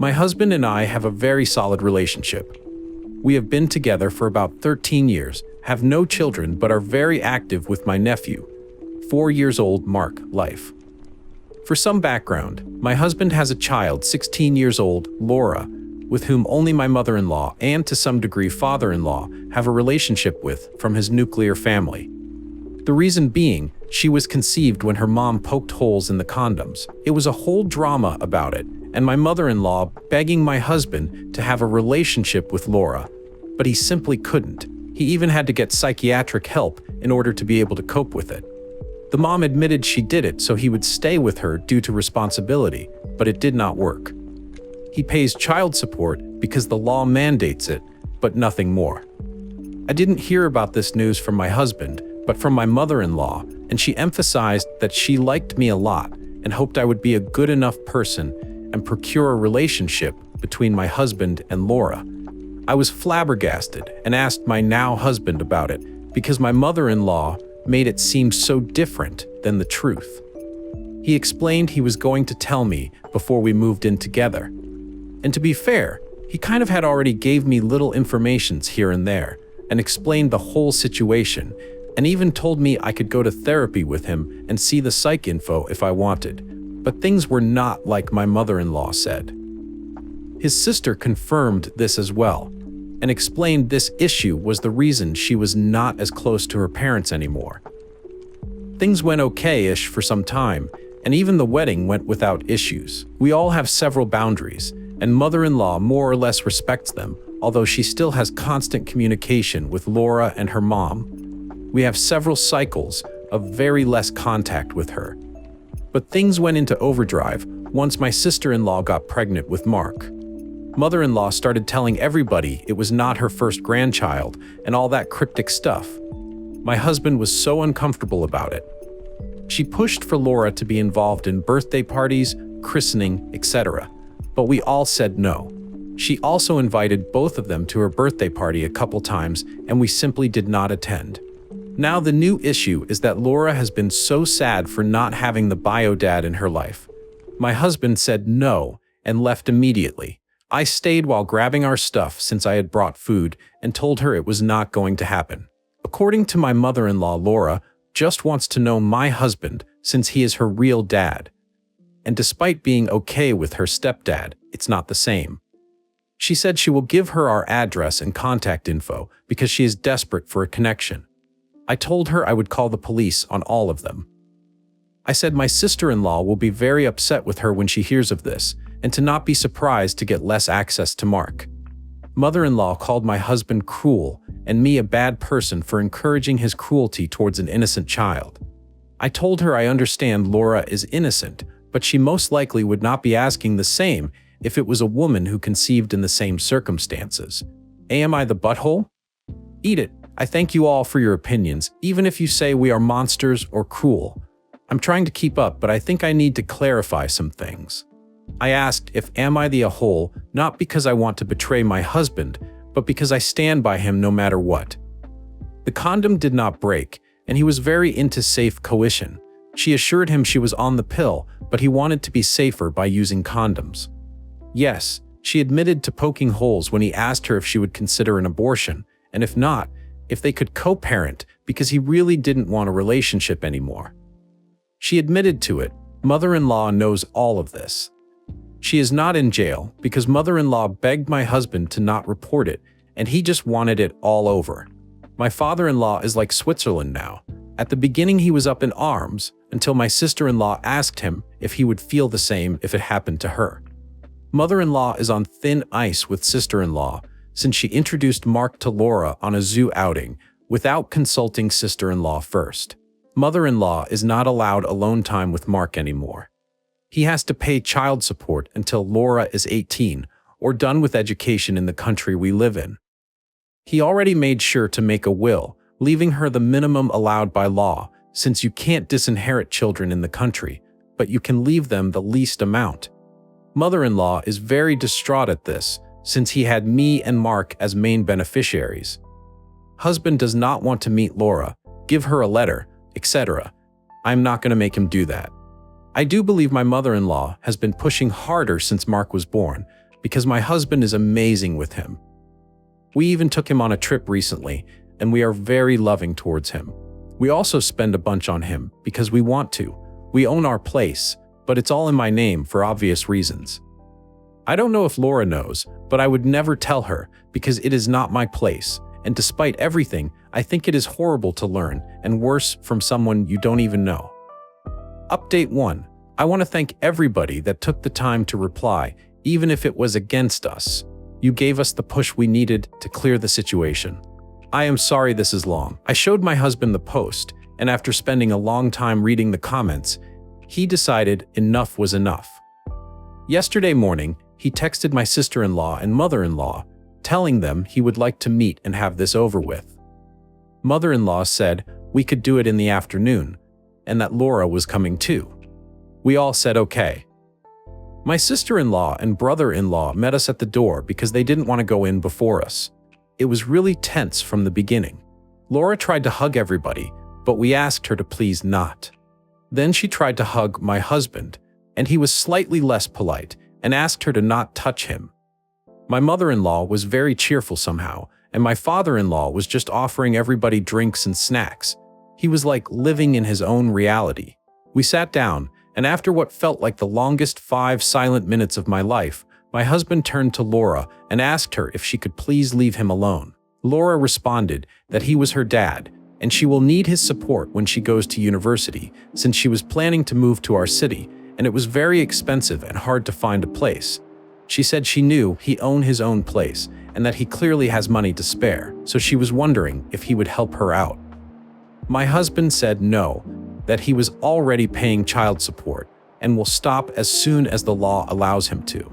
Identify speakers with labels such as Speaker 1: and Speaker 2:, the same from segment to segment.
Speaker 1: My husband and I have a very solid relationship. We have been together for about 13 years, have no children, but are very active with my nephew, 4 years old, Mark, life. For some background, my husband has a child, 16 years old, Laura, with whom only my mother-in-law and to some degree father-in-law have a relationship with from his nuclear family. The reason being, she was conceived when her mom poked holes in the condoms. It was a whole drama about it, and my mother-in-law begging my husband to have a relationship with Laura, but he simply couldn't. He even had to get psychiatric help in order to be able to cope with it. The mom admitted she did it so he would stay with her due to responsibility, but it did not work. He pays child support because the law mandates it, but nothing more. I didn't hear about this news from my husband, but from my mother-in-law, and she emphasized that she liked me a lot and hoped I would be a good enough person and procure a relationship between my husband and Laura. I was flabbergasted and asked my now husband about it because my mother-in-law made it seem so different than the truth. He explained he was going to tell me before we moved in together. And to be fair, he kind of had already gave me little informations here and there and explained the whole situation and even told me I could go to therapy with him and see the psych info if I wanted. But things were not like my mother-in-law said. His sister confirmed this as well and explained this issue was the reason she was not as close to her parents anymore. Things went okay-ish for some time, and even the wedding went without issues. We all have several boundaries, and mother-in-law more or less respects them, although she still has constant communication with Laura and her mom. We have several cycles of very less contact with her. But things went into overdrive once my sister-in-law got pregnant with Mark. Mother-in-law started telling everybody it was not her first grandchild and all that cryptic stuff. My husband was so uncomfortable about it. She pushed for Laura to be involved in birthday parties, christening, etc. But we all said no. She also invited both of them to her birthday party a couple times, and we simply did not attend. Now the new issue is that Laura has been so sad for not having the bio dad in her life. My husband said no and left immediately. I stayed while grabbing our stuff since I had brought food and told her it was not going to happen. According to my mother-in-law, Laura just wants to know my husband since he is her real dad. And despite being okay with her stepdad, it's not the same. She said she will give her our address and contact info because she is desperate for a connection. I told her I would call the police on all of them. I said my sister-in-law will be very upset with her when she hears of this, and to not be surprised to get less access to Mark. Mother-in-law called my husband cruel and me a bad person for encouraging his cruelty towards an innocent child. I told her I understand Laura is innocent, but she most likely would not be asking the same if it was a woman who conceived in the same circumstances. Am I the butthole? Eat it. I thank you all for your opinions, even if you say we are monsters or cruel. I'm trying to keep up, but I think I need to clarify some things. I asked if am I the a-hole, not because I want to betray my husband, but because I stand by him no matter what. The condom did not break, and he was very into safe coition. She assured him she was on the pill, but he wanted to be safer by using condoms. Yes, she admitted to poking holes when he asked her if she would consider an abortion, and if not, if they could co-parent because he really didn't want a relationship anymore. She admitted to it. Mother-in-law knows all of this. She is not in jail because mother-in-law begged my husband to not report it, and he just wanted it all over. My father-in-law is like Switzerland now. At the beginning he was up in arms until my sister-in-law asked him if he would feel the same if it happened to her. Mother-in-law is on thin ice with sister-in-law since she introduced Mark to Laura on a zoo outing without consulting sister-in-law first. Mother-in-law is not allowed alone time with Mark anymore. He has to pay child support until Laura is 18 or done with education in the country we live in. He already made sure to make a will, leaving her the minimum allowed by law, since you can't disinherit children in the country, but you can leave them the least amount. Mother-in-law is very distraught at this, since he had me and Mark as main beneficiaries. Husband does not want to meet Laura, give her a letter, etc. I'm not going to make him do that. I do believe my mother-in-law has been pushing harder since Mark was born, because my husband is amazing with him. We even took him on a trip recently, and we are very loving towards him. We also spend a bunch on him because we want to. We own our place, but it's all in my name for obvious reasons. I don't know if Laura knows, but I would never tell her because it is not my place, and despite everything, I think it is horrible to learn, and worse, from someone you don't even know. Update 1. I want to thank everybody that took the time to reply, even if it was against us. You gave us the push we needed to clear the situation. I am sorry this is long. I showed my husband the post, and after spending a long time reading the comments, he decided enough was enough. Yesterday morning, he texted my sister-in-law and mother-in-law, telling them he would like to meet and have this over with. Mother-in-law said we could do it in the afternoon, and that Laura was coming too. We all said okay. My sister-in-law and brother-in-law met us at the door because they didn't want to go in before us. It was really tense from the beginning. Laura tried to hug everybody, but we asked her to please not. Then she tried to hug my husband, and he was slightly less polite and asked her to not touch him. My mother-in-law was very cheerful somehow, and my father-in-law was just offering everybody drinks and snacks. He was like living in his own reality. We sat down, and after what felt like the longest 5 silent minutes of my life, my husband turned to Laura and asked her if she could please leave him alone. Laura responded that he was her dad, and she will need his support when she goes to university, since she was planning to move to our city, and it was very expensive and hard to find a place. She said she knew he owned his own place, and that he clearly has money to spare, so she was wondering if he would help her out. My husband said no, that he was already paying child support, and will stop as soon as the law allows him to.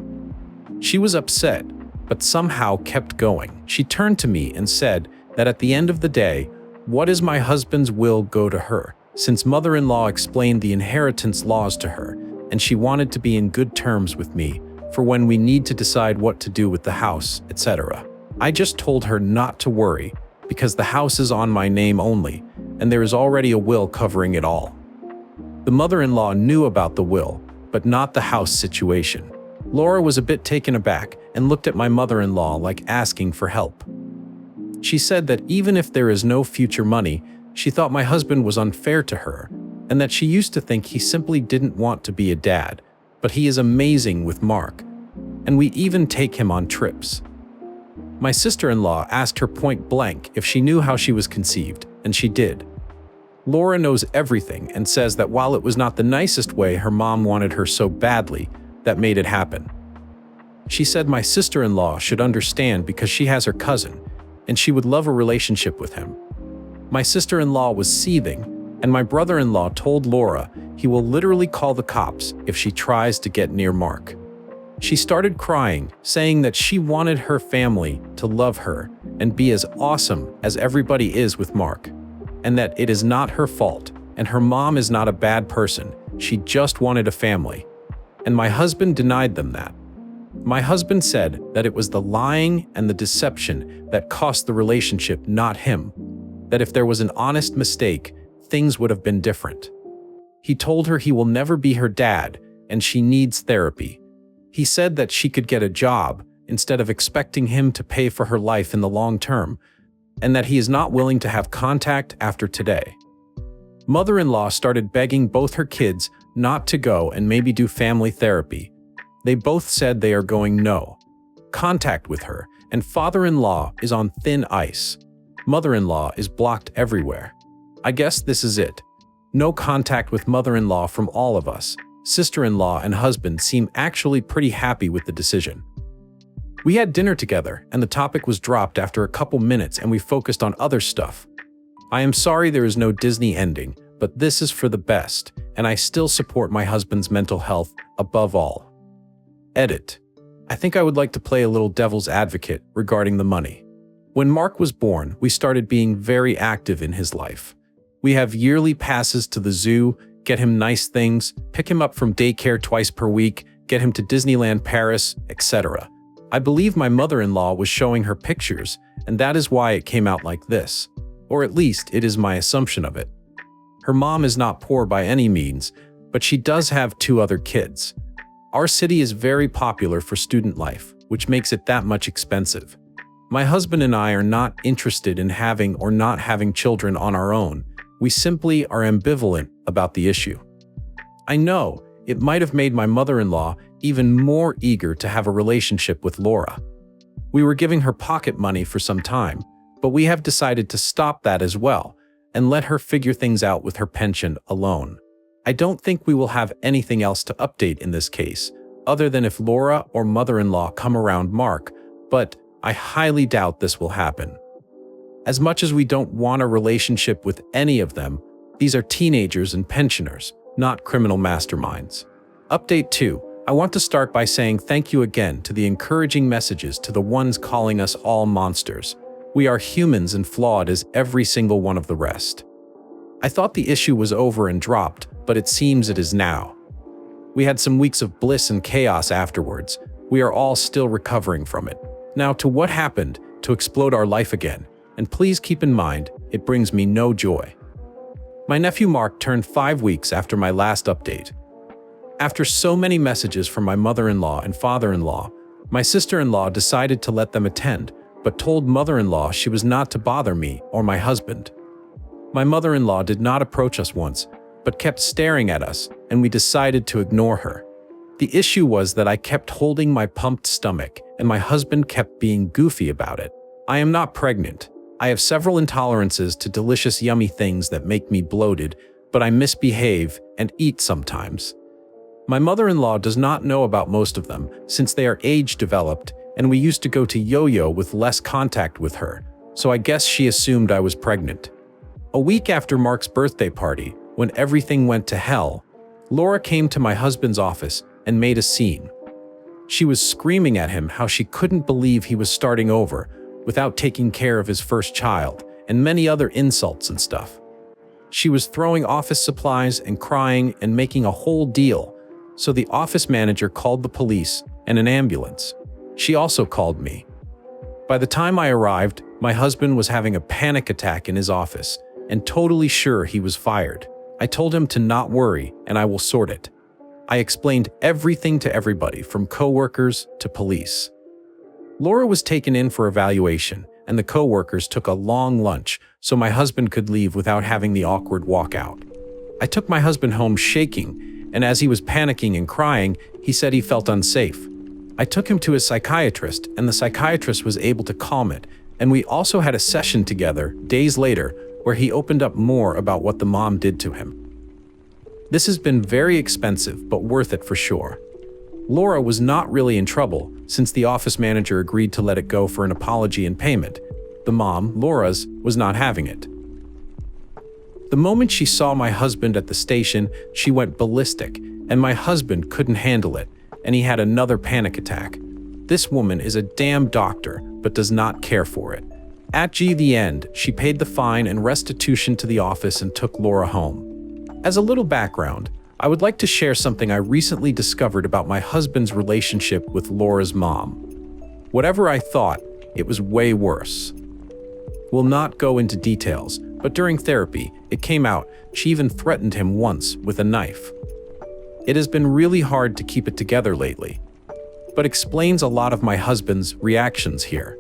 Speaker 1: She was upset, but somehow kept going. She turned to me and said that at the end of the day, what is my husband's will go to her, since mother-in-law explained the inheritance laws to her, and she wanted to be in good terms with me for when we need to decide what to do with the house, etc. I just told her not to worry, because the house is on my name only, and there is already a will covering it all. The mother-in-law knew about the will, but not the house situation. Laura was a bit taken aback and looked at my mother-in-law like asking for help. She said that even if there is no future money, she thought my husband was unfair to her, and that she used to think he simply didn't want to be a dad, but he is amazing with Mark, and we even take him on trips. My sister-in-law asked her point blank if she knew how she was conceived, and she did. Laura knows everything and says that while it was not the nicest way her mom wanted her so badly, that made it happen. She said my sister-in-law should understand because she has her cousin, and she would love a relationship with him. My sister-in-law was seething, and my brother-in-law told Laura he will literally call the cops if she tries to get near Mark. She started crying, saying that she wanted her family to love her and be as awesome as everybody is with Mark, and that it is not her fault, and her mom is not a bad person, she just wanted a family. And my husband denied them that. My husband said that it was the lying and the deception that cost the relationship, not him. That if there was an honest mistake, things would have been different. He told her he will never be her dad and she needs therapy. He said that she could get a job instead of expecting him to pay for her life in the long term, and that he is not willing to have contact after today. Mother-in-law started begging both her kids not to go and maybe do family therapy. They both said they are going no contact with her, and father-in-law is on thin ice. Mother-in-law is blocked everywhere. I guess this is it. No contact with mother-in-law from all of us. Sister-in-law and husband seem actually pretty happy with the decision. We had dinner together, and the topic was dropped after a couple minutes and we focused on other stuff. I am sorry there is no Disney ending, but this is for the best, and I still support my husband's mental health above all. Edit. I think I would like to play a little devil's advocate regarding the money. When Mark was born, we started being very active in his life. We have yearly passes to the zoo, get him nice things, pick him up from daycare twice per week, get him to Disneyland Paris, etc. I believe my mother-in-law was showing her pictures, and that is why it came out like this. Or at least it is my assumption of it. Her mom is not poor by any means, but she does have 2 other kids. Our city is very popular for student life. which makes it that much expensive. My husband and I are not interested in having or not having children on our own. We simply are ambivalent about the issue. I know it might have made my mother-in-law even more eager to have a relationship with Laura. We were giving her pocket money for some time, but we have decided to stop that as well and let her figure things out with her pension alone. I don't think we will have anything else to update in this case, other than if Laura or mother-in-law come around Mark, but I highly doubt this will happen. As much as we don't want a relationship with any of them, these are teenagers and pensioners, not criminal masterminds. Update 2. I want to start by saying thank you again to the encouraging messages to the ones calling us all monsters. We are humans and flawed as every single one of the rest. I thought the issue was over and dropped, but it seems it is now. We had some weeks of bliss and chaos afterwards. We are all still recovering from it. Now to what happened to explode our life again, and please keep in mind, it brings me no joy. My nephew Mark turned 5 weeks after my last update. After so many messages from my mother-in-law and father-in-law, my sister-in-law decided to let them attend, but told mother-in-law she was not to bother me or my husband. My mother-in-law did not approach us once, but kept staring at us, and we decided to ignore her. The issue was that I kept holding my pumped stomach, and my husband kept being goofy about it. I am not pregnant. I have several intolerances to delicious yummy things that make me bloated, but I misbehave and eat sometimes. My mother-in-law does not know about most of them, since they are age-developed, and we used to go to yo-yo with less contact with her, so I guess she assumed I was pregnant. A week after Mark's birthday party, when everything went to hell, Laura came to my husband's office and made a scene. She was screaming at him how she couldn't believe he was starting over without taking care of his first child, and many other insults and stuff. She was throwing office supplies and crying and making a whole deal, so the office manager called the police and an ambulance. She also called me. By the time I arrived, my husband was having a panic attack in his office and totally sure he was fired. I told him to not worry and I will sort it. I explained everything to everybody from coworkers to police. Laura was taken in for evaluation and the coworkers took a long lunch so my husband could leave without having the awkward walkout. I took my husband home shaking, and as he was panicking and crying, he said he felt unsafe. I took him to his psychiatrist and the psychiatrist was able to calm it, and we also had a session together days later where he opened up more about what the mom did to him. This has been very expensive, but worth it for sure. Laura was not really in trouble since the office manager agreed to let it go for an apology and payment. The mom, Laura's, was not having it. The moment she saw my husband at the station, she went ballistic, and my husband couldn't handle it, and he had another panic attack. This woman is a damn doctor, but does not care for it. At the end, she paid the fine and restitution to the office and took Laura home. As a little background, I would like to share something I recently discovered about my husband's relationship with Laura's mom. Whatever I thought, it was way worse. We'll not go into details, but during therapy, it came out she even threatened him once with a knife. It has been really hard to keep it together lately, but explains a lot of my husband's reactions here.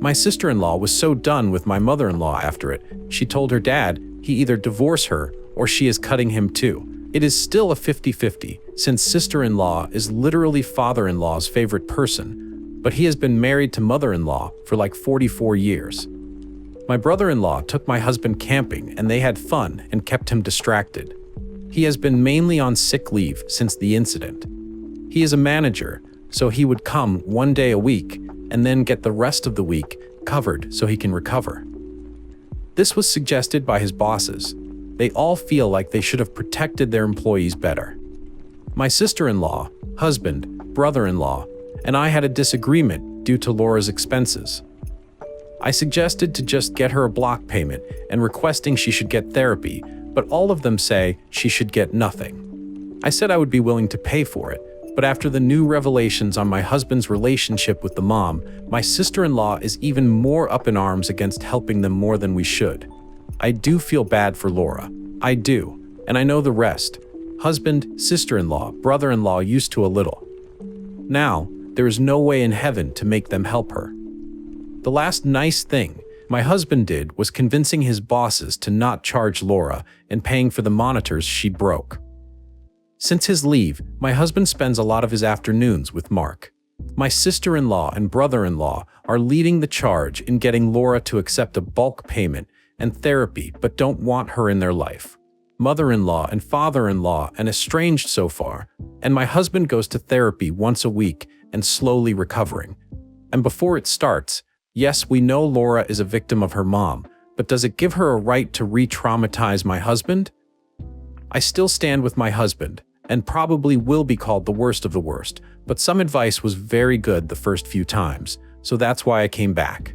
Speaker 1: My sister-in-law was so done with my mother-in-law after it, she told her dad he either divorce her or she is cutting him too. It is still a 50-50, since sister-in-law is literally father-in-law's favorite person, but he has been married to mother-in-law for like 44 years. My brother-in-law took my husband camping and they had fun and kept him distracted. He has been mainly on sick leave since the incident. He is a manager, so he would come 1 day a week and then get the rest of the week covered so he can recover. This was suggested by his bosses. They all feel like they should have protected their employees better. My sister-in-law, husband, brother-in-law, and I had a disagreement due to Laura's expenses. I suggested to just get her a block payment and requesting she should get therapy, but all of them say she should get nothing. I said I would be willing to pay for it, but after the new revelations on my husband's relationship with the mom, my sister-in-law is even more up in arms against helping them more than we should. I do feel bad for Laura. I do, and I know the rest. Husband, sister-in-law, brother-in-law used to a little. Now, there is no way in heaven to make them help her. The last nice thing my husband did was convincing his bosses to not charge Laura and paying for the monitors she broke. Since his leave, my husband spends a lot of his afternoons with Mark. My sister-in-law and brother-in-law are leading the charge in getting Laura to accept a bulk payment and therapy but don't want her in their life. Mother-in-law and father-in-law and estranged so far, and my husband goes to therapy once a week and slowly recovering. And before it starts, yes, we know Laura is a victim of her mom, but does it give her a right to re-traumatize my husband? I still stand with my husband, and probably will be called the worst of the worst, but some advice was very good the first few times, so that's why I came back.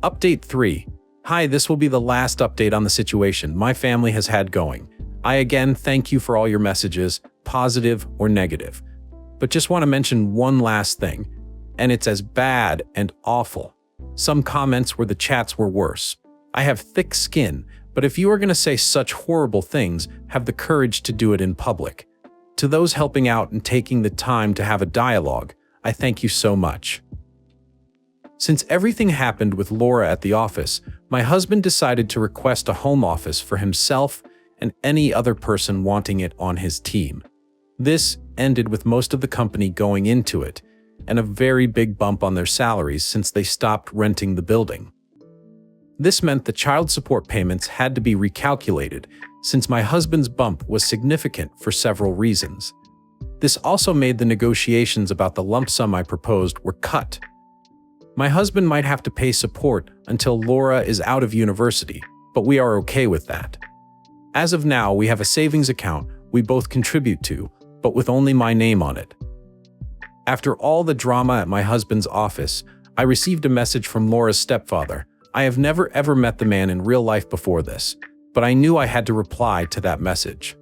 Speaker 1: Update 3. Hi, this will be the last update on the situation my family has had going. I again thank you for all your messages, positive or negative. But just want to mention one last thing, and it's as bad and awful. Some comments where the chats were worse. I have thick skin, but if you are going to say such horrible things, have the courage to do it in public. To those helping out and taking the time to have a dialogue, I thank you so much. Since everything happened with Laura at the office, my husband decided to request a home office for himself and any other person wanting it on his team. This ended with most of the company going into it, and a very big bump on their salaries since they stopped renting the building. This meant the child support payments had to be recalculated, since my husband's bump was significant for several reasons. This also made the negotiations about the lump sum I proposed were cut. My husband might have to pay support until Laura is out of university, but we are okay with that. As of now, we have a savings account we both contribute to, but with only my name on it. After all the drama at my husband's office, I received a message from Laura's stepfather. I have never ever met the man in real life before this, but I knew I had to reply to that message.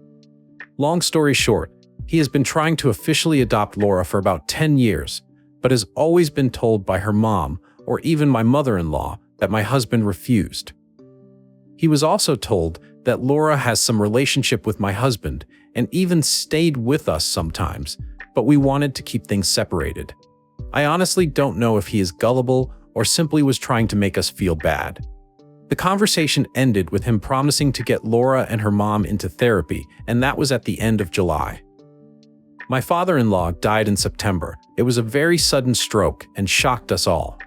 Speaker 1: Long story short, he has been trying to officially adopt Laura for about 10 years, but has always been told by her mom, or even my mother-in-law, that my husband refused. He was also told that Laura has some relationship with my husband and even stayed with us sometimes, but we wanted to keep things separated. I honestly don't know if he is gullible or simply was trying to make us feel bad. The conversation ended with him promising to get Laura and her mom into therapy, and that was at the end of July. My father-in-law died in September. It was a very sudden stroke and shocked us all.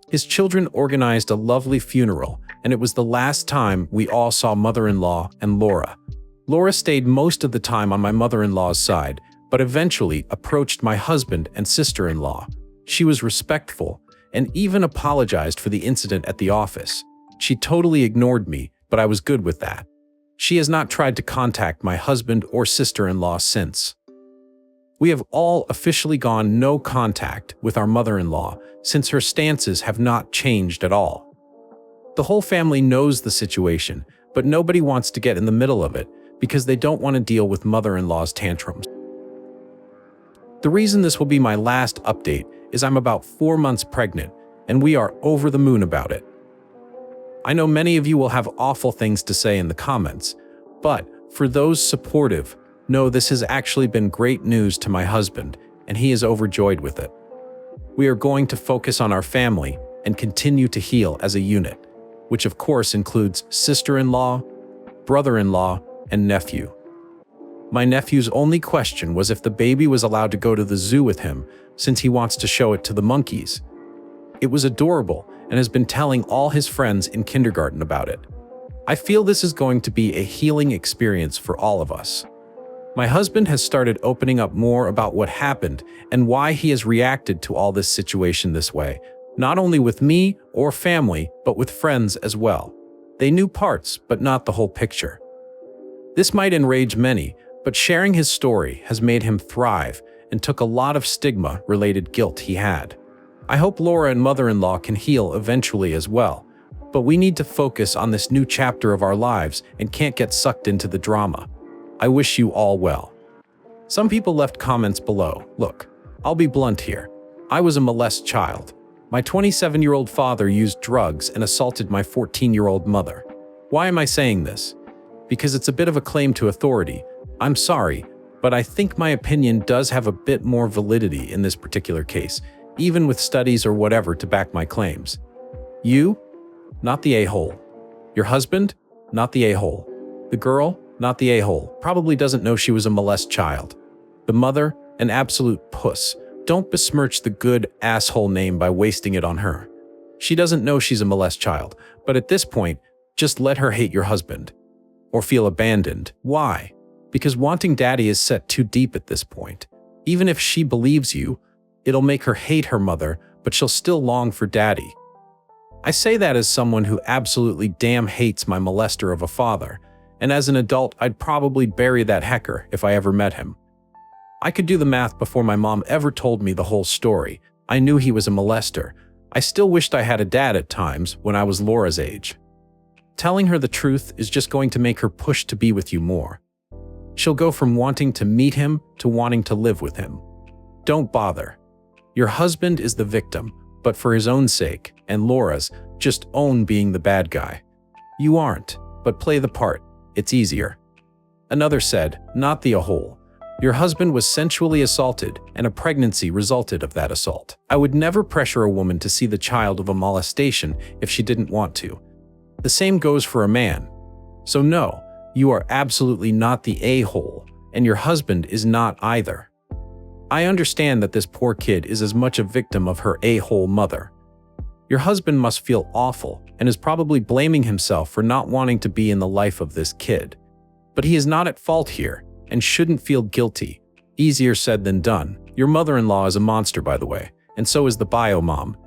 Speaker 1: His children organized a lovely funeral, and it was the last time we all saw mother-in-law and Laura. Laura stayed most of the time on my mother-in-law's side, but eventually approached my husband and sister-in-law. She was respectful and even apologized for the incident at the office. She totally ignored me, but I was good with that. She has not tried to contact my husband or sister-in-law since. We have all officially gone no contact with our mother-in-law since her stances have not changed at all. The whole family knows the situation, but nobody wants to get in the middle of it because they don't want to deal with mother-in-law's tantrums. The reason this will be my last update is I'm about 4 months pregnant, and we are over the moon about it. I know many of you will have awful things to say in the comments, but for those supportive, know this has actually been great news to my husband, and he is overjoyed with it. We are going to focus on our family and continue to heal as a unit, which of course includes sister-in-law, brother-in-law, and nephew. My nephew's only question was if the baby was allowed to go to the zoo with him, since he wants to show it to the monkeys. It was adorable and has been telling all his friends in kindergarten about it. I feel this is going to be a healing experience for all of us. My husband has started opening up more about what happened and why he has reacted to all this situation this way, not only with me or family, but with friends as well. They knew parts, but not the whole picture. This might enrage many, but sharing his story has made him thrive and took a lot of stigma-related guilt he had. I hope Laura and mother-in-law can heal eventually as well, but we need to focus on this new chapter of our lives and can't get sucked into the drama. I wish you all well. Some people left comments below. Look, I'll be blunt here. I was a molested child. My 27-year-old father used drugs and assaulted my 14-year-old mother. Why am I saying this? Because it's a bit of a claim to authority. I'm sorry, but I think my opinion does have a bit more validity in this particular case, even with studies or whatever to back my claims. You? Not the a-hole. Your husband? Not the a-hole. The girl? Not the a-hole. Probably doesn't know she was a molest child. The mother? An absolute puss. Don't besmirch the good asshole name by wasting it on her. She doesn't know she's a molest child, but at this point, just let her hate your husband. Or feel abandoned. Why? Because wanting daddy is set too deep at this point. Even if she believes you, it'll make her hate her mother, but she'll still long for daddy. I say that as someone who absolutely damn hates my molester of a father, and as an adult, I'd probably bury that hecker if I ever met him. I could do the math before my mom ever told me the whole story. I knew he was a molester. I still wished I had a dad at times when I was Laura's age. Telling her the truth is just going to make her push to be with you more. She'll go from wanting to meet him to wanting to live with him. Don't bother. Your husband is the victim, but for his own sake, and Laura's, just own being the bad guy. You aren't, but play the part. It's easier. Another said, not the a-hole. Your husband was sensually assaulted, and a pregnancy resulted of that assault. I would never pressure a woman to see the child of a molestation if she didn't want to. The same goes for a man. So no, you are absolutely not the a-hole, and your husband is not either. I understand that this poor kid is as much a victim of her a-hole mother. Your husband must feel awful and is probably blaming himself for not wanting to be in the life of this kid. But he is not at fault here and shouldn't feel guilty. Easier said than done. Your mother-in-law is a monster, by the way, and so is the bio mom.